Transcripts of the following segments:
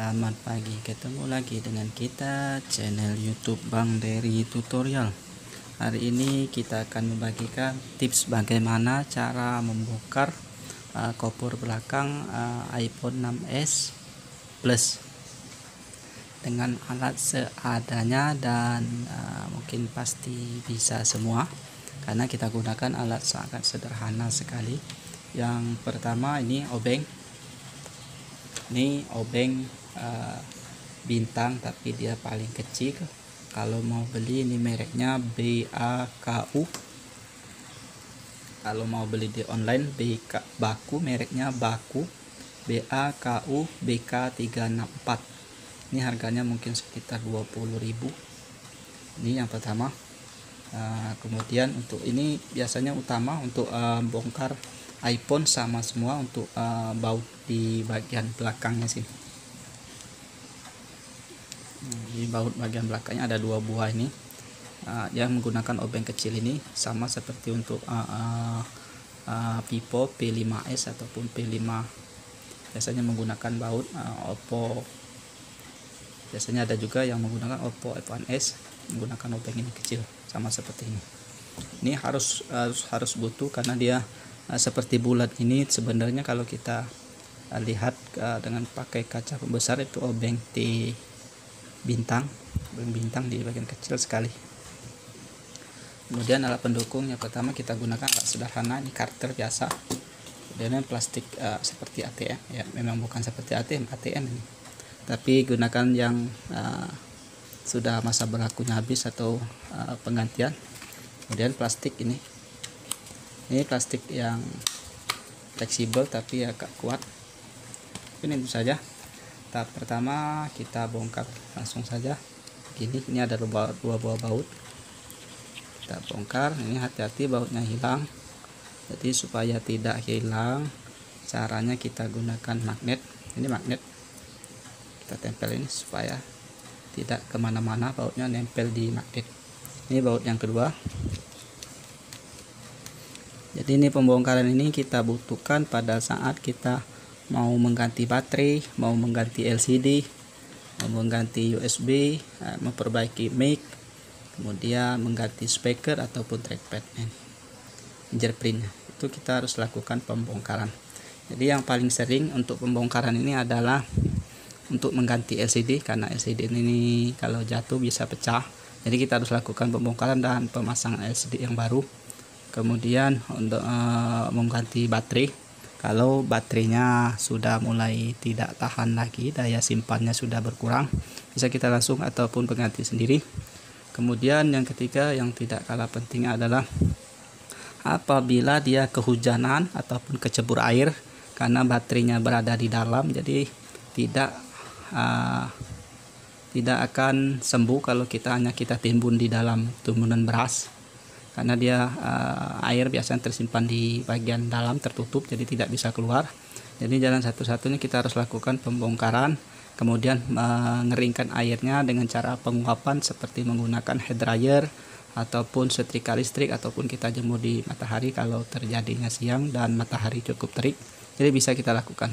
Selamat pagi, ketemu lagi dengan kita channel YouTube Bang Dery Tutorial. Hari ini kita akan membagikan tips bagaimana cara membongkar cover belakang iPhone 6s Plus dengan alat seadanya dan mungkin pasti bisa semua karena kita gunakan alat sangat sederhana sekali. Yang pertama ini obeng. Ini obeng bintang tapi dia paling kecil. Kalau mau beli ini mereknya BAKU. Kalau mau beli di online Baku, mereknya Baku BAKU BK364. Ini harganya mungkin sekitar 20.000. Ini yang pertama. Kemudian untuk ini biasanya utama untuk bongkar iPhone sama semua untuk baut di bagian belakangnya sini. Di baut bagian belakangnya ada 2 buah ini. Yang menggunakan obeng kecil ini sama seperti untuk Vivo P5s ataupun P5. Biasanya menggunakan baut Oppo. Biasanya ada juga yang menggunakan Oppo F1s menggunakan obeng ini kecil sama seperti ini. Ini harus butuh karena dia seperti bulat. Ini sebenarnya kalau kita lihat dengan pakai kaca pembesar itu obeng bintang di bagian kecil sekali. Kemudian alat pendukung yang pertama kita gunakan alat sederhana, ini karter biasa. Kemudian plastik seperti ATM ya, memang bukan seperti ATM ini, tapi gunakan yang sudah masa berlakunya habis atau penggantian. Kemudian plastik ini plastik yang fleksibel tapi agak kuat. Ini itu saja. Tahap pertama kita bongkar langsung saja begini. Ini ada 2 buah baut, kita bongkar. Ini hati-hati bautnya hilang, jadi supaya tidak hilang caranya kita gunakan magnet. Ini magnet kita tempel ini supaya tidak kemana-mana, bautnya nempel di magnet. Ini baut yang kedua. Jadi ini pembongkaran ini kita butuhkan pada saat kita mau mengganti baterai, mau mengganti LCD, mau mengganti USB, memperbaiki mic, kemudian mengganti speaker ataupun trackpad, fingerprint. Itu kita harus lakukan pembongkaran. Jadi yang paling sering untuk pembongkaran ini adalah untuk mengganti LCD, karena LCD ini kalau jatuh bisa pecah. Jadi kita harus lakukan pembongkaran dan pemasangan LCD yang baru. Kemudian untuk mengganti baterai, kalau baterainya sudah mulai tidak tahan lagi, daya simpannya sudah berkurang, bisa kita langsung ataupun pengganti sendiri. Kemudian yang ketiga yang tidak kalah penting adalah apabila dia kehujanan ataupun kecebur air, karena baterainya berada di dalam, jadi tidak akan sembuh kalau kita timbun di dalam timbunan beras, karena dia air biasanya tersimpan di bagian dalam tertutup, jadi tidak bisa keluar. Jadi jalan satu-satunya kita harus lakukan pembongkaran, kemudian mengeringkan airnya dengan cara penguapan seperti menggunakan hair dryer ataupun setrika listrik, ataupun kita jemur di matahari kalau terjadinya siang dan matahari cukup terik. Jadi bisa kita lakukan.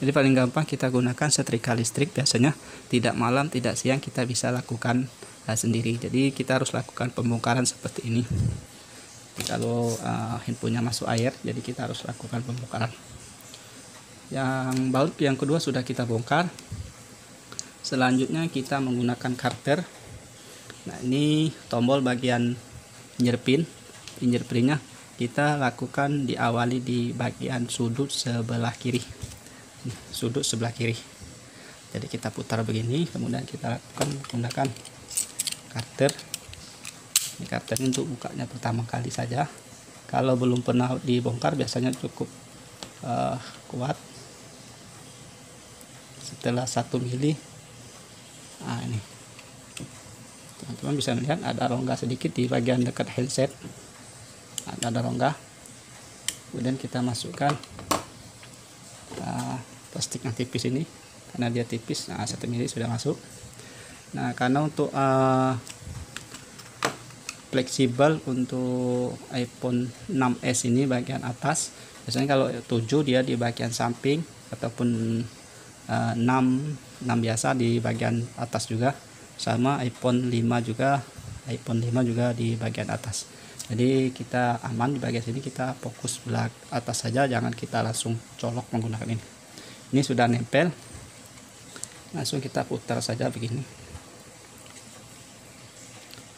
Jadi paling gampang kita gunakan setrika listrik, biasanya tidak malam tidak siang kita bisa lakukan sendiri. Jadi kita harus lakukan pembongkaran seperti ini. Kalau handphonenya masuk air, jadi kita harus lakukan pembongkaran. Yang baut yang kedua sudah kita bongkar. Selanjutnya kita menggunakan karter. Nah, ini tombol bagian fingerprintnya kita lakukan diawali di bagian sudut sebelah kiri. Sudut sebelah kiri. Jadi kita putar begini, kemudian kita lakukan menggunakan karter. Ini karter untuk bukanya pertama kali saja. Kalau belum pernah dibongkar biasanya cukup kuat. Setelah 1 mili, ini teman-teman bisa melihat ada rongga sedikit di bagian dekat handset. Ada rongga. Kemudian kita masukkan plastik yang tipis ini, karena dia tipis. 1 mili sudah masuk. Nah, karena untuk fleksibel untuk iPhone 6s ini bagian atas, biasanya kalau 7 dia di bagian samping ataupun 6 biasa di bagian atas juga, sama iPhone 5 juga, di bagian atas. Jadi kita aman di bagian sini, kita fokus belakang atas saja, jangan kita langsung colok menggunakan ini. Ini sudah nempel, langsung kita putar saja begini.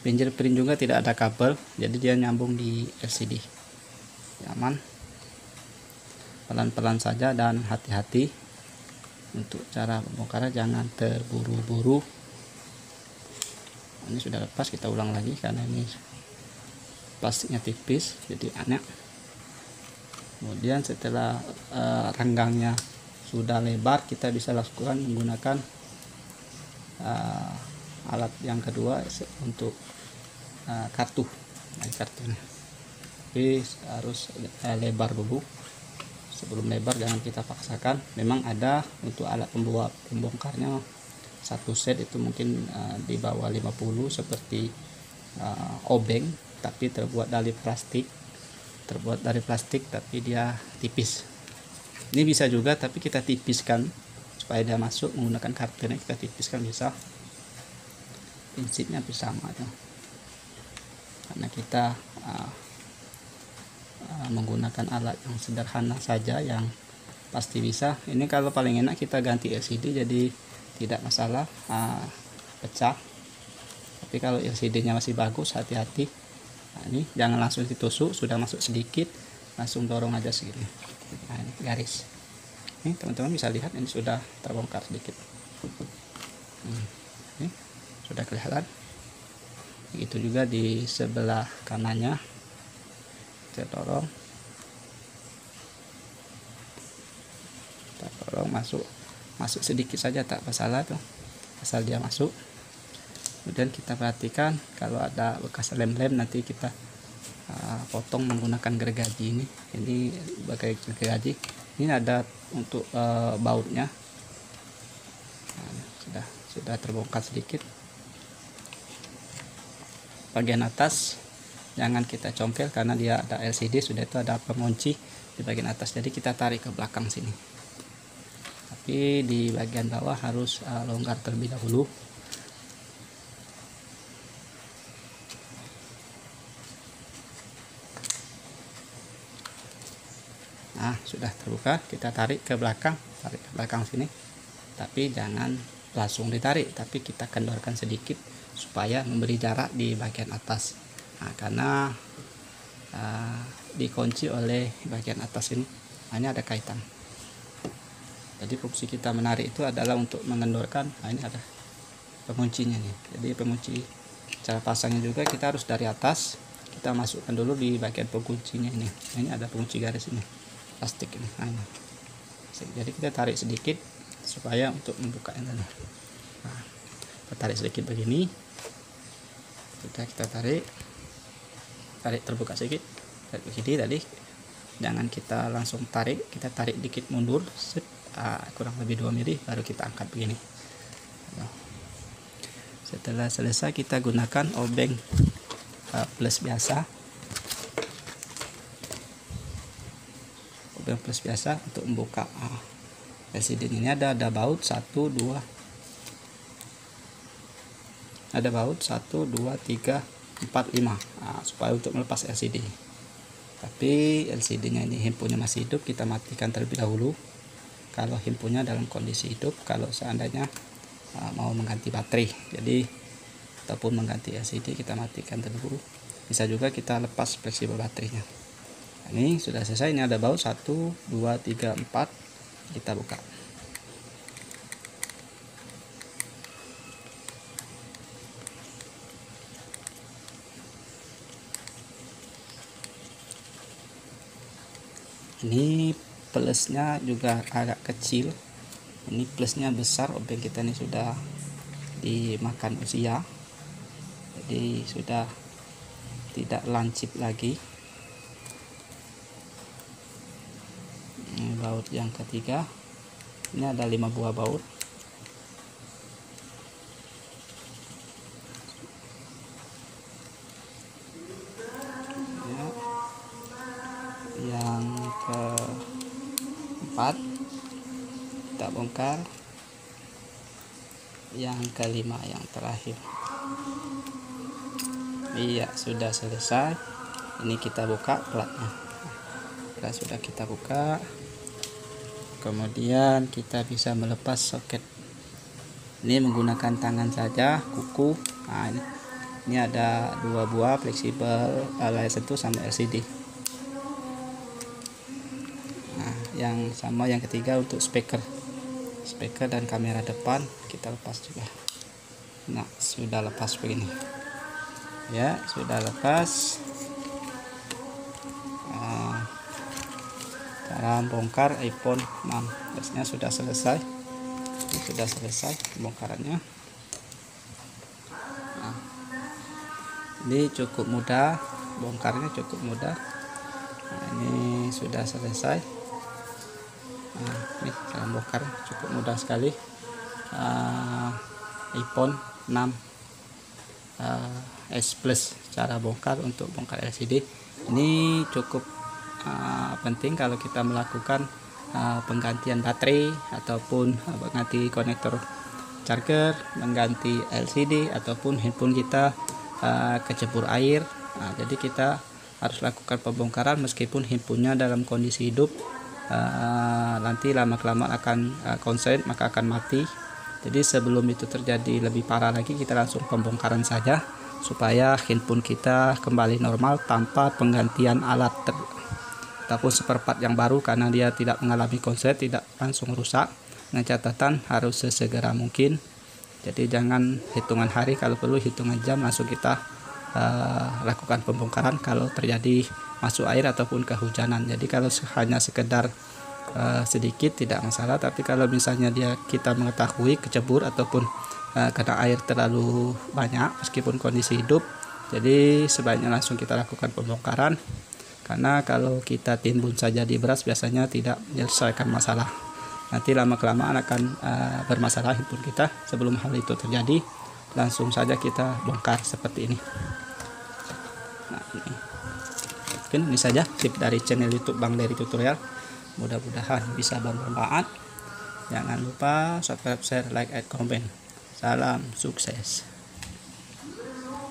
Fingerprint juga tidak ada kabel, jadi dia nyambung di LCD. Aman. Pelan-pelan saja dan hati-hati. Untuk cara pembongkaran jangan terburu-buru. Ini sudah lepas, kita ulang lagi karena ini plastiknya tipis jadi aneh. Kemudian setelah renggangnya sudah lebar, kita bisa lakukan menggunakan alat yang kedua untuk kartu. Kartunya jadi harus lebar dulu. Sebelum lebar jangan kita paksakan. Memang ada untuk alat pembongkarnya satu set itu mungkin di bawah 50, seperti obeng tapi terbuat dari plastik tapi dia tipis. Ini bisa juga tapi kita tipiskan supaya dia masuk menggunakan kartunya, kita tipiskan bisa. Prinsipnya hampir sama tuh. Karena kita menggunakan alat yang sederhana saja yang pasti bisa. Ini kalau paling enak kita ganti LCD, jadi tidak masalah pecah. Tapi kalau LCD-nya masih bagus, hati-hati. Nah, ini jangan langsung ditusuk, sudah masuk sedikit langsung dorong aja segini. Nah, ini garis. Ini teman-teman bisa lihat ini sudah terbongkar sedikit. Ini sudah kelihatan. Begitu juga di sebelah kanannya. Kita dorong masuk sedikit saja, tak masalah tuh, asal dia masuk. Kemudian kita perhatikan kalau ada bekas lem-lem, nanti kita potong menggunakan gergaji ini sebagai gergaji. Ini ada untuk bautnya. Nah, sudah terbongkar sedikit. Bagian atas jangan kita congkel karena dia ada LCD, sudah itu ada pengunci di bagian atas, jadi kita tarik ke belakang sini. Tapi di bagian bawah harus longgar terlebih dahulu. Nah, sudah terbuka, kita tarik ke belakang sini. Tapi jangan langsung ditarik, tapi kita kendorkan sedikit supaya memberi jarak di bagian atas. Nah, karena dikunci oleh bagian atas ini, hanya ada kaitan. Jadi fungsi kita menarik itu adalah untuk mengendorkan. Nah, ini ada penguncinya nih. Jadi pengunci cara pasangnya juga kita harus dari atas, kita masukkan dulu di bagian penguncinya ini. Nah, ini ada pengunci garis ini, plastik ini. Nah, ini. Jadi kita tarik sedikit supaya untuk membukanya. Nah, kita tarik sedikit begini. Sudah kita tarik terbuka sedikit, tarik begini tadi. Jangan kita langsung tarik, kita tarik dikit mundur, kurang lebih 2 mili, baru kita angkat begini. Setelah selesai kita gunakan obeng plus biasa, untuk membuka LCD ini. Ada baut 1 2 3 4 5, supaya untuk melepas LCD. Tapi LCD-nya ini handphonenya masih hidup, kita matikan terlebih dahulu kalau handphonenya dalam kondisi hidup. Kalau seandainya mau mengganti baterai, jadi ataupun mengganti LCD, kita matikan terlebih dahulu. Bisa juga kita lepas fleksibel baterainya. Ini sudah selesai. Ini ada baut 1 2 3 4, kita buka. Ini plusnya juga agak kecil, ini plusnya besar. Obeng kita ini sudah dimakan usia, jadi sudah tidak lancip lagi. Ini baut yang ketiga, ini ada 5 buah baut. Yang keempat kita bongkar. yang kelima, yang terakhir. Iya, sudah selesai. Ini kita buka platnya. Nah, sudah kita buka, kemudian kita bisa melepas soket. Ini menggunakan tangan saja, kuku. Nah, ini ada 2 buah fleksibel layar sentuh sama LCD. Nah, yang sama yang ketiga untuk speaker dan kamera depan kita lepas juga. Nah, sudah lepas begini ya, sudah lepas. Cara bongkar iPhone 6 biasanya sudah selesai. Sudah selesai pembongkarannya. Nah, ini cukup mudah, bongkarnya cukup mudah. Nah, ini sudah selesai. Nah, ini cara bongkar cukup mudah sekali. iPhone 6 S Plus, cara bongkar untuk bongkar LCD ini cukup penting kalau kita melakukan penggantian baterai ataupun mengganti konektor charger, mengganti LCD ataupun handphone kita kecebur air. Nah, jadi kita harus lakukan pembongkaran meskipun handphonenya dalam kondisi hidup. Nanti lama-kelamaan akan konslet, maka akan mati. Jadi sebelum itu terjadi lebih parah lagi, kita langsung pembongkaran saja supaya handphone kita kembali normal tanpa penggantian alat ataupun spare part yang baru, karena dia tidak mengalami konslet, tidak langsung rusak. Dengan catatan harus sesegera mungkin. Jadi jangan hitungan hari, kalau perlu hitungan jam langsung kita lakukan pembongkaran kalau terjadi masuk air ataupun kehujanan. Jadi kalau hanya sekedar sedikit tidak masalah, tapi kalau misalnya kita mengetahui kecebur ataupun kena air terlalu banyak meskipun kondisi hidup, jadi sebaiknya langsung kita lakukan pembongkaran, karena kalau kita timbun saja di beras biasanya tidak menyelesaikan masalah. Nanti lama-kelamaan akan bermasalah handphone kita. Sebelum hal itu terjadi, langsung saja kita bongkar seperti ini. Nah, ini saja tip dari channel YouTube Bang Dery Tutorial. Mudah-mudahan bisa bermanfaat. Jangan lupa subscribe, share, like, and comment. Salam sukses.